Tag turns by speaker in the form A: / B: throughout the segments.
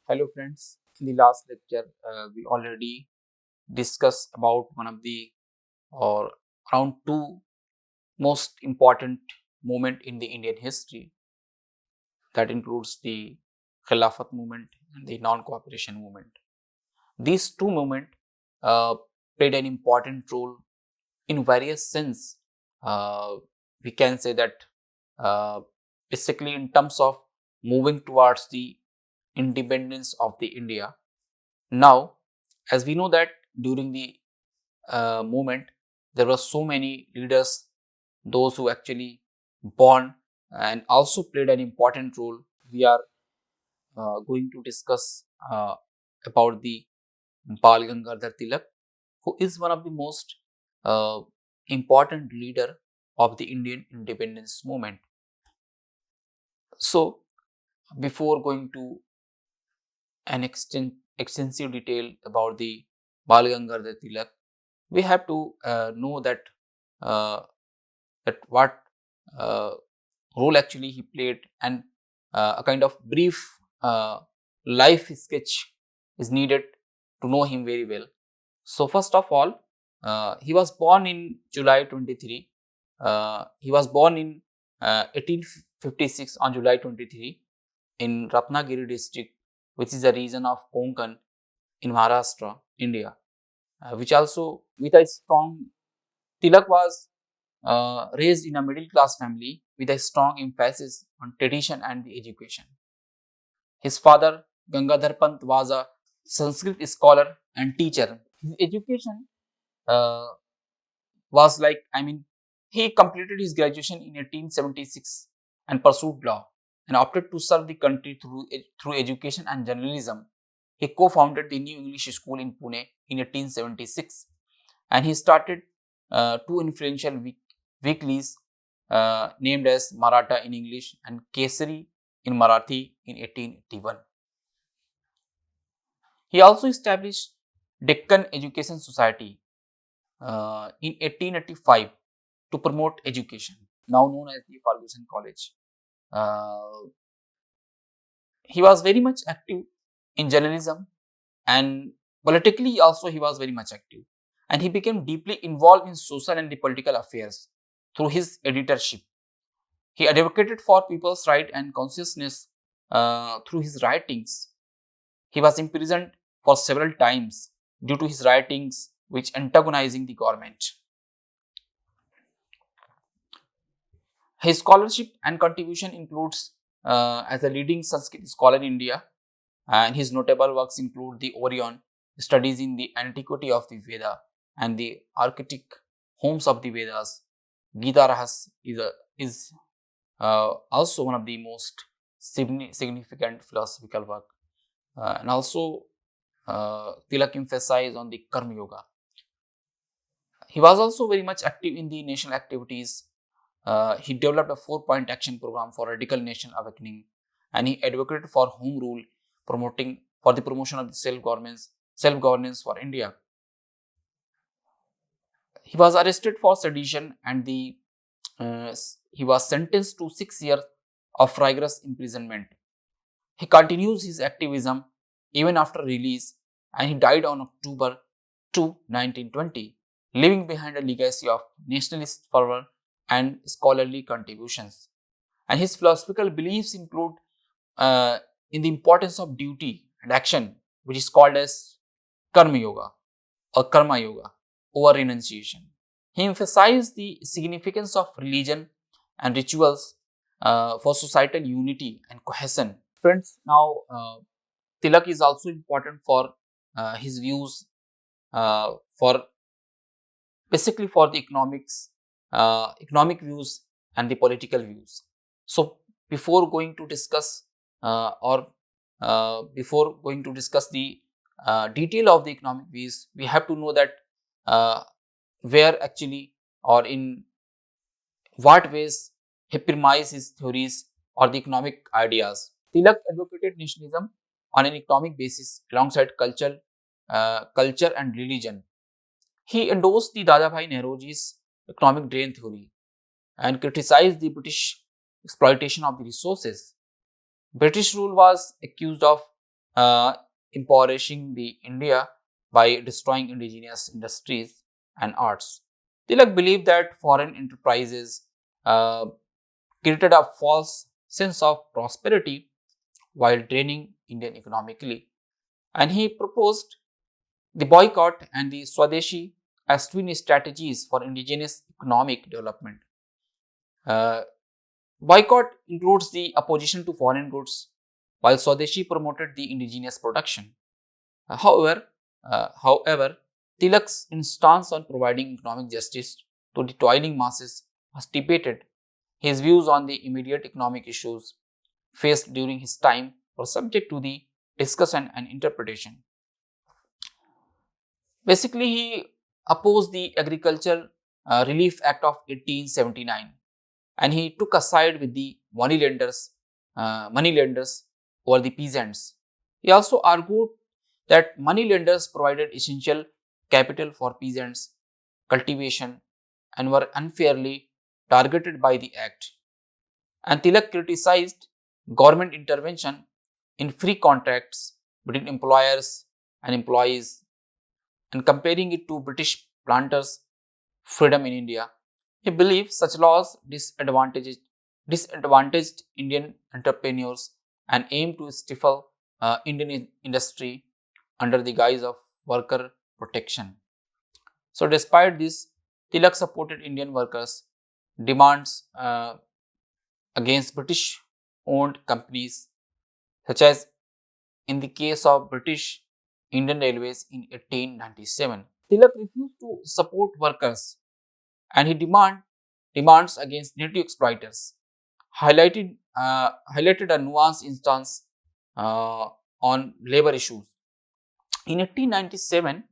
A: Hello friends, in the last lecture we already discussed about one of the or around two most important moment in the Indian history, that includes the Khilafat movement and the non-cooperation movement. These two movements uh, played an important role in various sense. Uh, we can say that uh, basically in terms of moving towards the independence of the India. Now, as we know that during the movement, there were so many leaders, those who actually born and also played an important role. We are going to discuss about the Bal Gangadhar Tilak, who is one of the most uh, important leader of the Indian independence movement. So, before going to an extensive detail about the Bal Gangadhar Tilak, we have to know uh, that what uh, role actually he played, and a kind of brief life sketch is needed to know him very well. So first of all, he was born in July 23. He was born in 1856 on July 23 in Ratnagiri district, which is a region of Konkan in Maharashtra, India, which also with a strong Tilak was raised in a middle class family with a strong emphasis on tradition and the education. His father, Gangadhar Pant, was a Sanskrit scholar and teacher. His education uh, was like, he completed his graduation in 1876 and pursued law and opted to serve the country through education and journalism. He co-founded the New English School in Pune in 1876, and he started two influential weeklies named as Maratha in English and Kesari in Marathi in 1881. He also established Deccan Education Society in 1885 to promote education, now known as the Ferguson College. Uh, he was very much active in journalism, and politically also he was very much active, and he became deeply involved in social and the political affairs through his editorship. He advocated for people's right and consciousness through his writings. He was imprisoned for several times due to his writings which antagonizing the government. His scholarship and contribution includes as a leading Sanskrit scholar in India, and his notable works include the Orion, studies in the antiquity of the Veda and the archaic homes of the Vedas. Gita Rahas is also one of the most significant philosophical work, and also Tilak emphasized on the Karma Yoga. He was also very much active in the national activities. He developed a 4-point action program for radical nation awakening, and he advocated for home rule, promoting for the promotion of the self-governance for India. He was arrested for sedition, and he was sentenced to 6 years of rigorous imprisonment. He continues his activism even after release, and he died on October 2, 1920, leaving behind a legacy of nationalist fervor and scholarly contributions. And his philosophical beliefs include in the importance of duty and action, which is called as Karma Yoga or Karma Yoga over renunciation. He emphasized the significance of religion and rituals for societal unity and cohesion. Friends, now Tilak is also important for his views for basically for the economic views and the political views. So before going to discuss or before going to discuss the detail of the economic views, we have to know that uh, where actually or in what ways he premised his theories or the economic ideas. Tilak advocated nationalism on an economic basis alongside culture and religion. He endorsed the Dadabhai Nehruji's economic drain theory and criticized the British exploitation of the resources. British rule was accused of uh, impoverishing the India by destroying indigenous industries and arts. Tilak believed that foreign enterprises uh, created a false sense of prosperity while draining Indian economically, and he proposed the boycott and the Swadeshi as twin strategies for indigenous economic development. Uh, Boycott includes the opposition to foreign goods, while Swadeshi promoted the indigenous production. However, Tilak's stance on providing economic justice to the toiling masses was debated. His views on the immediate economic issues faced during his time were subject to the discussion and interpretation. Basically, he opposed the Agriculture Relief Act of 1879, and he took a side with the moneylenders over the peasants. He also argued that moneylenders provided essential capital for peasants' cultivation and were unfairly targeted by the act. And Tilak criticized government intervention in free contracts between employers and employees and comparing it to British planters' freedom in India. He believed such laws disadvantaged Indian entrepreneurs and aimed to stifle Indian industry under the guise of worker protection. So, despite this, Tilak supported Indian workers' demands against British owned companies, such as in the case of British Indian Railways in 1897. Tilak refused to support workers and he demands against native exploiters, highlighted a nuanced instance uh, on labor issues. In 1897,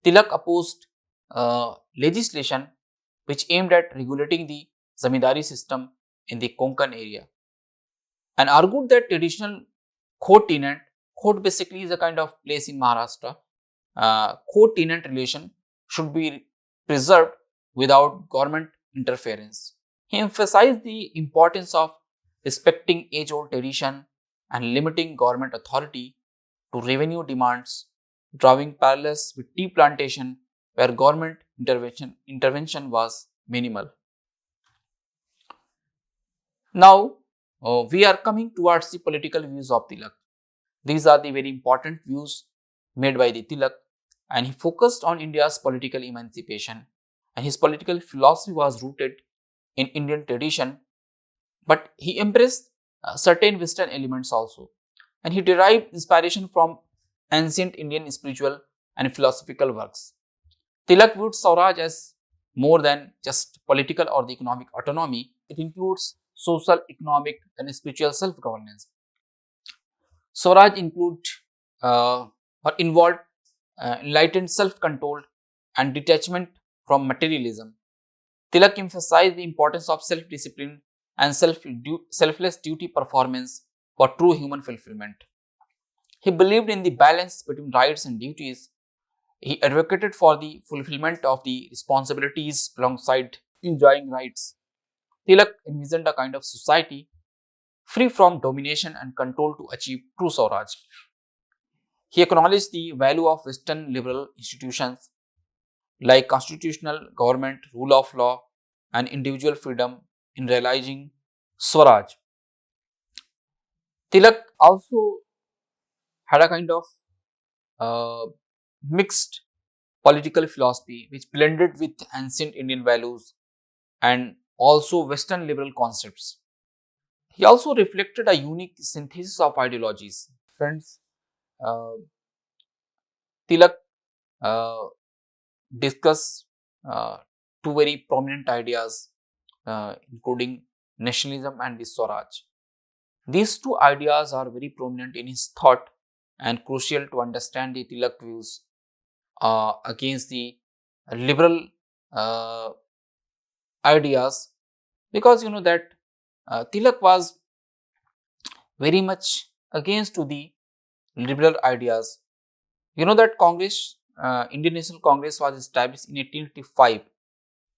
A: Tilak opposed legislation which aimed at regulating the zamindari system in the Konkan area and argued that traditional court basically is a kind of place in Maharashtra, court tenant relation should be preserved without government interference. He emphasized the importance of respecting age old tradition and limiting government authority to revenue demands, drawing parallels with tea plantation where government intervention was minimal. Now, we are coming towards the political views of Tilak. These are the very important views made by the Tilak, and he focused on India's political emancipation. And his political philosophy was rooted in Indian tradition, but he embraced certain Western elements also. And he derived inspiration from ancient Indian spiritual and philosophical works. Tilak viewed Swaraj as more than just political or the economic autonomy. It includes social, economic, and spiritual self-governance. Swaraj or involved enlightened self-control and detachment from materialism. Tilak emphasized the importance of self-discipline and selfless duty performance for true human fulfillment. He believed in the balance between rights and duties. He advocated for the fulfillment of the responsibilities alongside enjoying rights. Tilak envisioned a kind of society free from domination and control to achieve true Swaraj. He acknowledged the value of Western liberal institutions like constitutional government, rule of law, and individual freedom in realizing Swaraj. Tilak also had a kind of uh, mixed political philosophy which blended with ancient Indian values and also Western liberal concepts. He also reflected a unique synthesis of ideologies. Friends, uh, Tilak uh, discussed two very prominent ideas, including nationalism and the Swaraj. These two ideas are very prominent in his thought and crucial to understand the Tilak views against the liberal uh, ideas, because you know that Tilak was very much against to the liberal ideas. You know that Indian National Congress was established in 1885,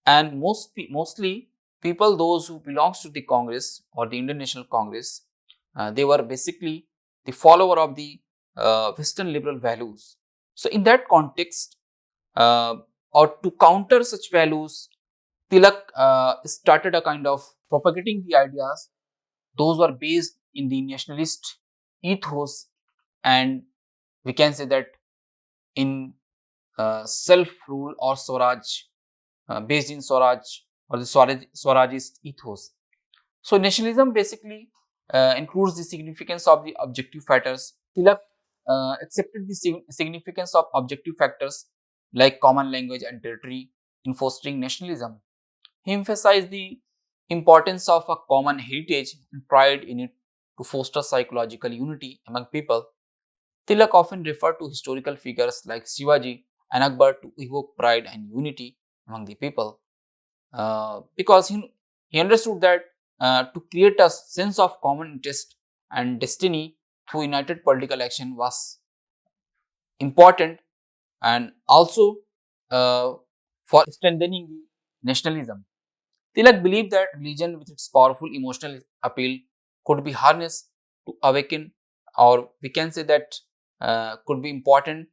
A: and mostly people those who belongs to the Congress or the Indian National Congress, they were basically the follower of the Western liberal values. So, in that context, uh, or to counter such values, Tilak started a kind of propagating the ideas. Those were based in the nationalist ethos, and we can say that in self-rule or Swaraj, based in Swaraj or the Swarajist ethos. So nationalism basically includes the significance of the objective factors. Tilak accepted the significance of objective factors like common language and territory in fostering nationalism. He emphasized the importance of a common heritage and pride in it to foster psychological unity among people. Tilak often referred to historical figures like Shivaji and Akbar to evoke pride and unity among the people because he understood that to create a sense of common interest and destiny through united political action was important, and also uh, for strengthening the nationalism. Tilak believed that religion, with its powerful emotional appeal, could be harnessed to awaken, or we can say that could be important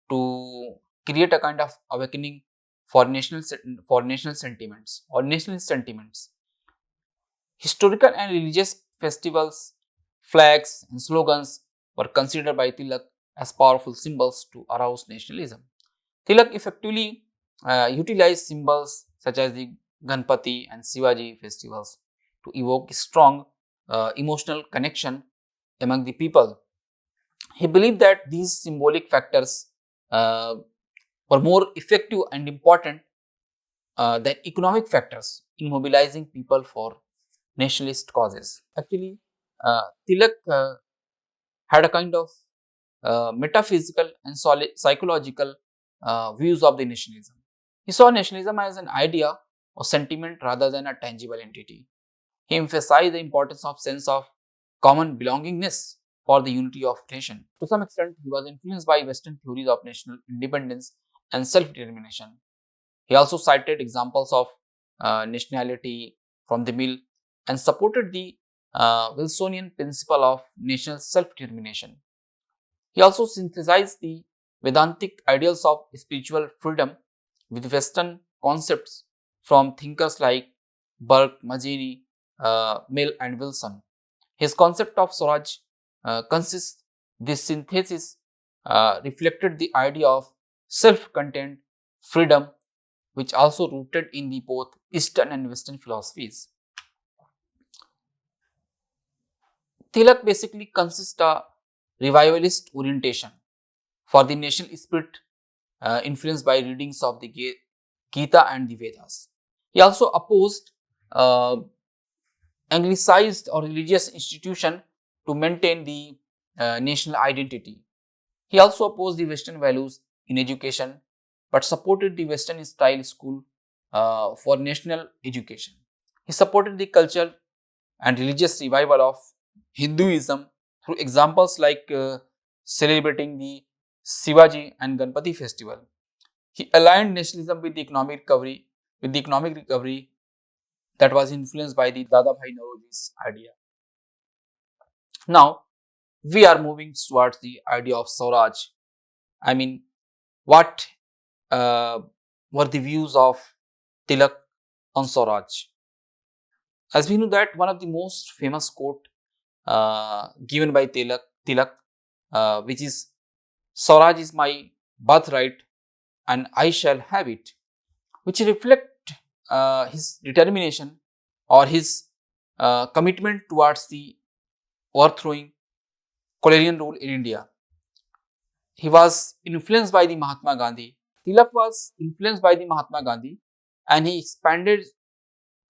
A: to create a kind of awakening for for national sentiments or nationalist sentiments. Historical and religious festivals, flags, and slogans were considered by Tilak as powerful symbols to arouse nationalism. Tilak effectively utilized symbols such as the Ganpati and Shivaji festivals to evoke strong emotional connection among the people. He believed that these symbolic factors uh, were more effective and important than economic factors in mobilizing people for nationalist causes. Actually, Tilak had a kind of metaphysical and psychological views of the nationalism. He saw nationalism as an idea or sentiment rather than a tangible entity. He emphasized the importance of sense of common belongingness for the unity of nation. To some extent, he was influenced by Western theories of national independence and self-determination. He also cited examples of nationality from the mill and supported the Wilsonian principle of national self-determination. He also synthesized the Vedantic ideals of spiritual freedom with Western concepts from thinkers like Burke, Maggini, Mill, and Wilson. His concept of Swaraj consists this synthesis reflected the idea of self-contained freedom, which also rooted in the both Eastern and Western philosophies. Tilak basically consists a revivalist orientation for the national spirit influenced by readings of the Gita and the Vedas. He also opposed uh, anglicized or religious institution to maintain the national identity. He also opposed the Western values in education but supported the Western style school for national education. He supported the culture and religious revival of Hinduism through examples like celebrating the Shivaji and Ganpati festival. He aligned nationalism with the economic recovery that was influenced by the Dadabhai Nauroji's idea. Now we are moving towards the idea of Swaraj. I mean, what uh, were the views of Tilak on Swaraj? As we know that one of the most famous quote given by Tilak, which is Swaraj is my birthright and I shall have it, which reflect his determination or his commitment towards the overthrowing colonial rule in India. He was influenced by the Mahatma Gandhi. Tilak was influenced by the Mahatma Gandhi, and he expanded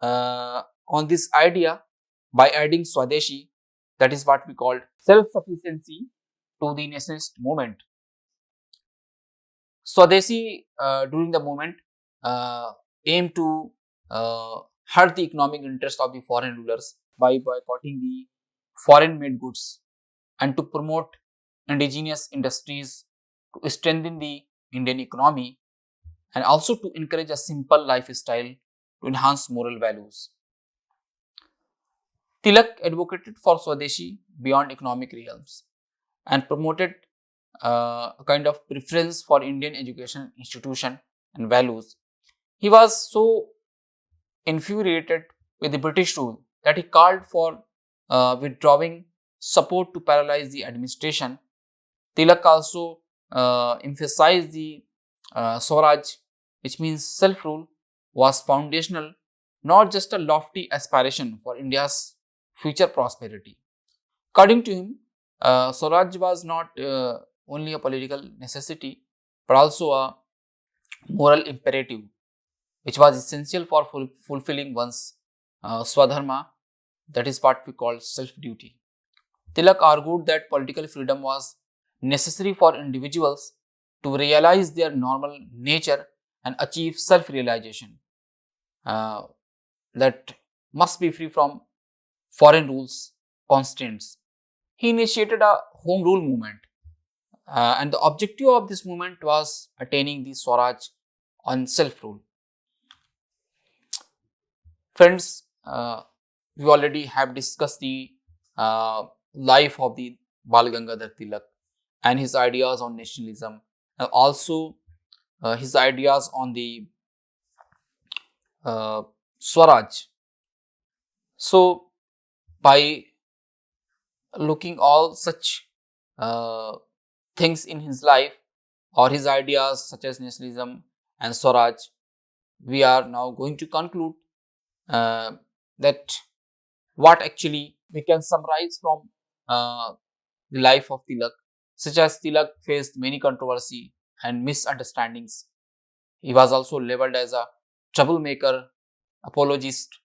A: on this idea by adding Swadeshi, that is what we call self-sufficiency, to the nationalist movement. Swadeshi during the movement uh, aimed to hurt the economic interest of the foreign rulers by boycotting the foreign made goods and to promote indigenous industries to strengthen the Indian economy and also to encourage a simple lifestyle to enhance moral values. Tilak advocated for Swadeshi beyond economic realms and promoted a kind of preference for Indian education institution and values. He was so infuriated with the British rule that he called for withdrawing support to paralyze the administration. Tilak also emphasized the Swaraj, which means self rule, was foundational, not just a lofty aspiration for India's future prosperity. According to him, Swaraj was not only a political necessity but also a moral imperative, which was essential for fulfilling one's swadharma, that is what we call self duty. Tilak argued that political freedom was necessary for individuals to realize their normal nature and achieve self realization, uh, that must be free from foreign rules, constraints. He initiated a home rule movement, and the objective of this movement was attaining the Swaraj on self rule. Friends, we already have discussed the life of the Bal Gangadhar Tilak and his ideas on nationalism, and also his ideas on the Swaraj. So, by looking all such uh, things in his life or his ideas such as nationalism and Swaraj, we are now going to conclude uh, that what actually we can summarize from the life of Tilak, such as Tilak faced many controversy and misunderstandings. He was also labeled as a troublemaker, apologist,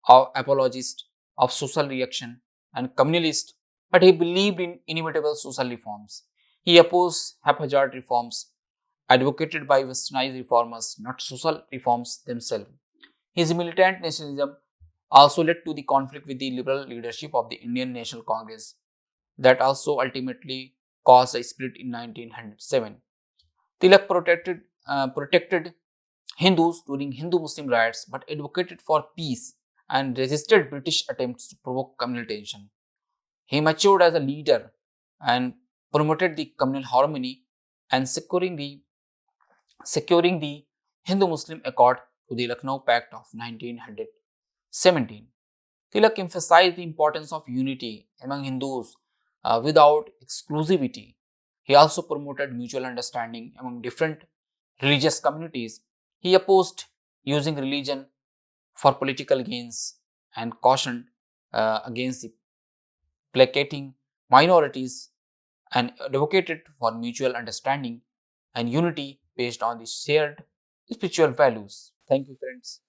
A: apologist of social reaction, and communalist, but he believed in inevitable social reforms. He opposed haphazard reforms advocated by westernized reformers, not social reforms themselves. His militant nationalism also led to the conflict with the liberal leadership of the Indian National Congress, that also ultimately caused a split in 1907. Tilak protected Hindus during Hindu-Muslim riots but advocated for peace and resisted British attempts to provoke communal tension. He matured as a leader and promoted the communal harmony and securing the Hindu-Muslim Accord to the Lucknow Pact of 1917. Tilak emphasized the importance of unity among Hindus without exclusivity. He also promoted mutual understanding among different religious communities. He opposed using religion for political gains and cautioned against the placating minorities and advocated for mutual understanding and unity based on the shared spiritual values. Thank you, friends.